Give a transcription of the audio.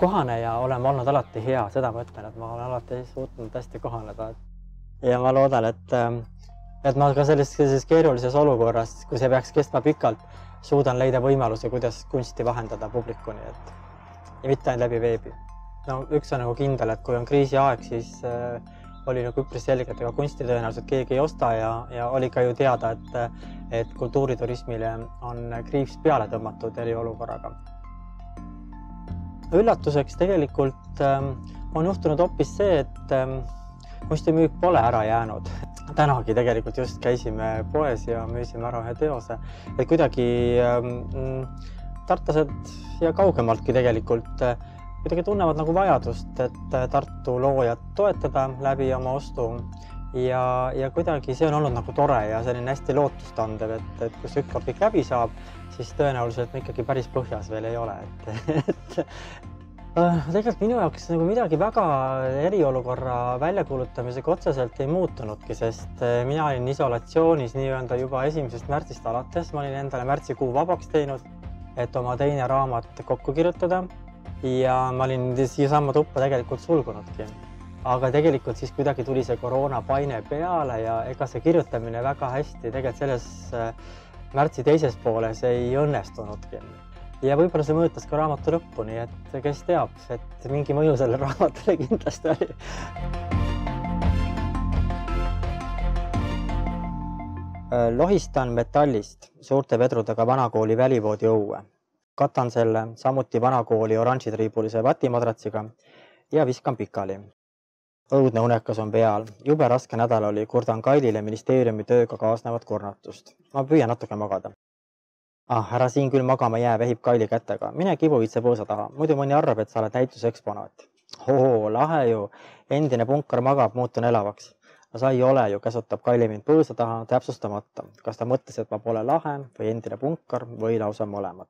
kohane ja oleme olnud alati hea, seda ma ütlen, et ma olen alati suutnud hästi kohaneda. Ja ma loodan, et ma ka sellises keerulises olukorras, kui see peaks kestma pikalt, suudan leida võimaluse, kuidas kunsti vahendada publikuni, ja mitte ainult läbi veebi. No, üks on nagu kindel, et kui on kriisiaeg, siis oli nagu üpris selge, et ega kunsti tõenäoliselt keegi ei osta ja oli ka ju teada, et kultuuriturismile on kriips peale tõmmatud eriolukorraga. Üllatuseks tegelikult on juhtunud hoopis see, et kunstimüük pole ära jäänud. Tänagi tegelikult just käisime poes ja müüsime ära ühe teose. Et kuidagi tartlased ja kaugemaltki tegelikult kuidagi tunnevad nagu vajadust, et Tartu loojat toetada läbi oma ostu. Ja kuidagi see on olnud nagu tore ja selline hästi lootustandev, et kui see kõik läbi saab, siis tõenäoliselt me ikkagi päris põhjas veel ei ole. Tegelikult minu jaoks nagu midagi väga eriolukorra väljakuulutamisega otseselt ei muutunudki, sest mina olin isolatsioonis nii-öelda juba 1. märtsist alates. Ma olin endale märtsikuu vabaks teinud, et oma teine raamat kokku kirjutada ja ma olin siiasamma tuppa tegelikult sulgunudki. Aga tegelikult siis kuidagi tuli see koroonapaine peale ja ega see kirjutamine väga hästi tegelikult selles märtsi teises pooles ei õnnestunudki. Ja võib-olla see mõjutas ka raamatu lõppu, nii et kes teab, et mingi mõju selle raamatule kindlasti oli. Lohistan metallist suurte vedrudega vanakooli välivoodi õue. Katan selle samuti vanakooli oranžitriibulise vatimadratsiga ja viskan pikali. Õudne unekas on peal. Jube raske nädal oli, kurdan Kailile ministeeriumi tööga kaasnevat kurnatust. Ma püüan natuke magada. Ära siin küll magama jää, vehib Kaili kätega. Mine kibuvitse põõsa taha. Muidu mõni arvab, et sa oled näituseksponaat. Lahe ju. Endine punkar magab, muutun elavaks. No sa ei ole ju, käsutab Kaili mind põõsa taha täpsustamata. Kas ta mõtles, et ma pole lahe või endine punkar või lausa mõlemat.